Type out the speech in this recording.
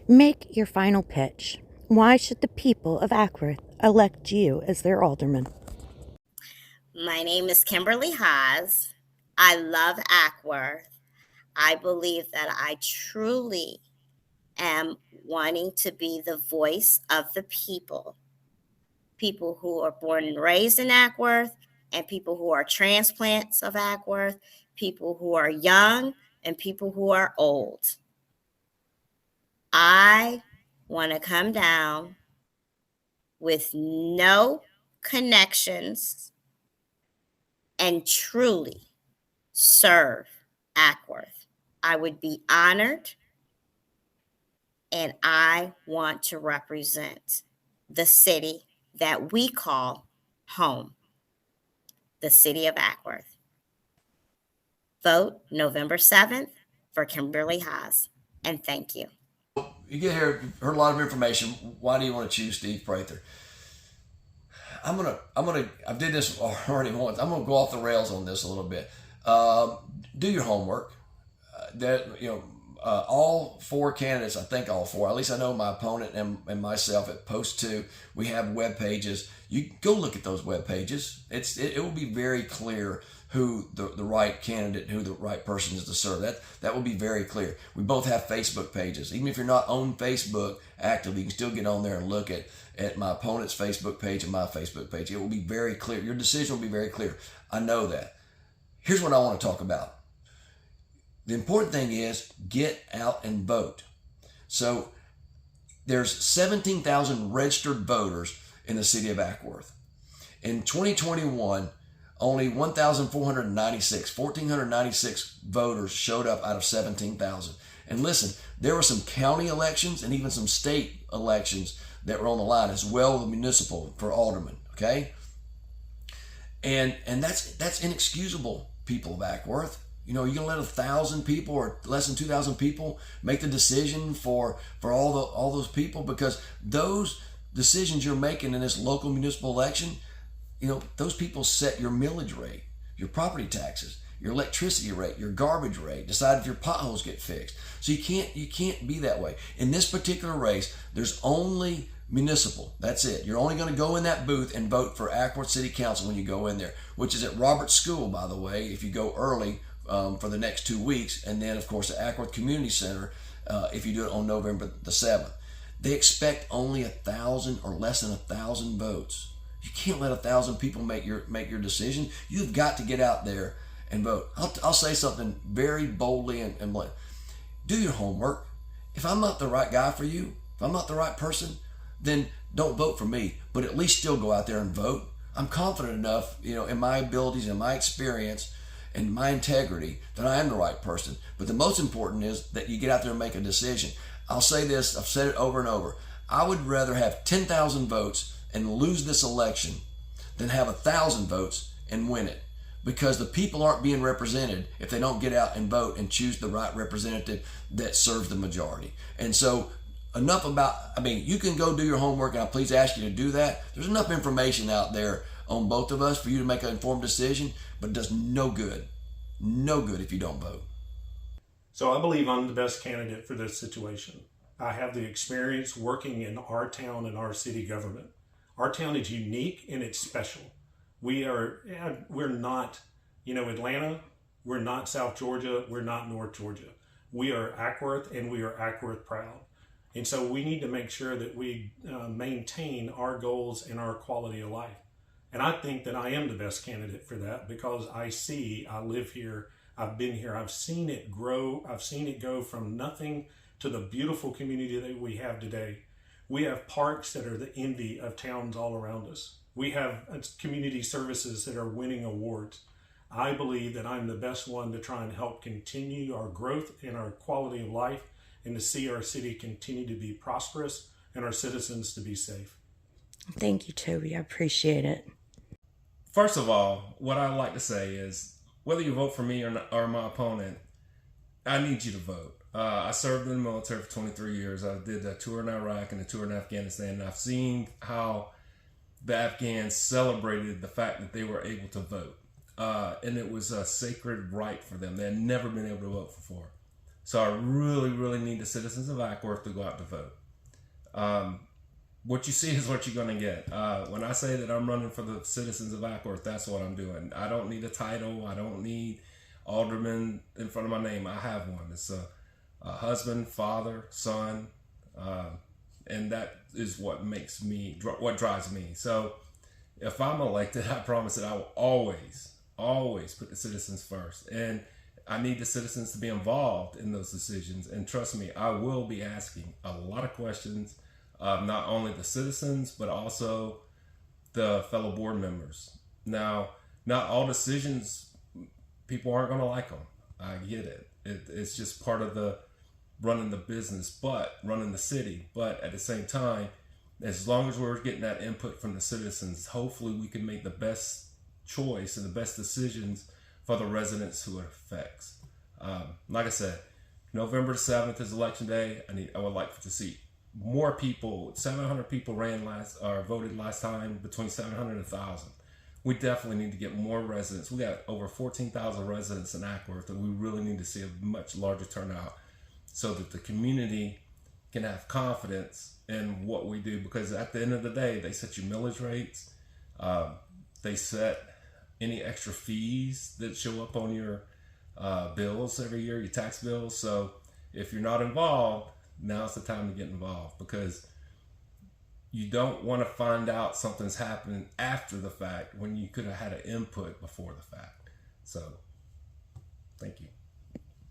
Make your final pitch. Why should the people of Ackworth elect you as their alderman? My name is Kimberly Haas. I love Ackworth. I believe that I truly am wanting to be the voice of the people who are born and raised in Ackworth, and people who are transplants of Ackworth, people who are young, and people who are old. I want to come down with no connections and truly serve Ackworth. I would be honored, and I want to represent the city that we call home, the city of Ackworth. Vote November 7th for Kimberly Haas, and thank you. You get here, heard a lot of information. Why do you want to choose Steve Prather? I did this already once. I'm gonna go off the rails on this a little bit. Do your homework. All four candidates, I think all four, at least I know my opponent and myself at Post 2, we have web pages. You go look at those web pages. It will be very clear who the right candidate, who the right person is to serve. That will be very clear. We both have Facebook pages. Even if you're not on Facebook actively, you can still get on there and look at my opponent's Facebook page and my Facebook page. It will be very clear. Your decision will be very clear. I know that. Here's what I want to talk about. The important thing is get out and vote. So there's 17,000 registered voters in the city of Ackworth. In 2021, only 1,496 voters showed up out of 17,000. And listen, there were some county elections and even some state elections that were on the line, as well as municipal for aldermen, okay? And that's inexcusable, people of Ackworth. You know, you're gonna let 1,000 people or less than 2,000 people make the decision for all those people, because those decisions you're making in this local municipal election, you know, those people set your millage rate, your property taxes, your electricity rate, your garbage rate, decide if your potholes get fixed. So you can't be that way. In this particular race, there's only municipal. That's it. You're only going to go in that booth and vote for Ackworth City Council when you go in there, which is at Roberts School, by the way, if you go early for the next 2 weeks. And then, of course, at Ackworth Community Center if you do it on November the 7th. They expect only 1,000 or less than 1,000 votes. You can't let 1,000 people make your decision. You've got to get out there and vote. I'll say something very boldly and blunt. Do your homework. If I'm not the right guy for you, if I'm not the right person, then don't vote for me. But at least still go out there and vote. I'm confident enough, you know, in my abilities and my experience and my integrity that I am the right person. But the most important is that you get out there and make a decision. I'll say this, I've said it over and over. I would rather have 10,000 votes and lose this election than have 1,000 votes and win it, because the people aren't being represented if they don't get out and vote and choose the right representative that serves the majority. And so enough about, you can go do your homework, and I please ask you to do that. There's enough information out there on both of us for you to make an informed decision, but it does no good if you don't vote. So I believe I'm the best candidate for this situation. I have the experience working in our town and our city government. Our town is unique and it's special. We're not, Atlanta, we're not South Georgia, we're not North Georgia. We are Ackworth, and we are Ackworth proud. And so we need to make sure that we maintain our goals and our quality of life. And I think that I am the best candidate for that, because I live here, I've been here, I've seen it grow, I've seen it go from nothing to the beautiful community that we have today. We have parks that are the envy of towns all around us. We have community services that are winning awards. I believe that I'm the best one to try and help continue our growth and our quality of life, and to see our city continue to be prosperous and our citizens to be safe. Thank you, Toby. I appreciate it. First of all, what I like to say is, whether you vote for me or my opponent, I need you to vote. I served in the military for 23 years. I did a tour in Iraq and a tour in Afghanistan, and I've seen how the Afghans celebrated the fact that they were able to vote. And it was a sacred right for them. They had never been able to vote before. So I really, really need the citizens of Ackworth to go out to vote. What you see is what you're going to get. When I say that I'm running for the citizens of Ackworth, that's what I'm doing. I don't need a title. I don't need alderman in front of my name. I have one. It's a husband, father, son, and that is what makes me, what drives me. So if I'm elected, I promise that I will always put the citizens first. And I need the citizens to be involved in those decisions. And trust me, I will be asking a lot of questions, not only the citizens, but also the fellow board members. Now, not all decisions, people aren't going to like them. I get it. It's just part of the running the business, but running the city. But at the same time, as long as we're getting that input from the citizens, hopefully we can make the best choice and the best decisions for the residents who it affects. Like I said, November 7th is election day. I would like to see more people. 700 people voted last time, between 700 and 1,000. We definitely need to get more residents. We got over 14,000 residents in Ackworth, and we really need to see a much larger turnout so that the community can have confidence in what we do. Because at the end of the day, they set your millage rates. They set any extra fees that show up on your bills every year, your tax bills. So if you're not involved, now's the time to get involved, because you don't want to find out something's happening after the fact when you could have had an input before the fact. So thank you.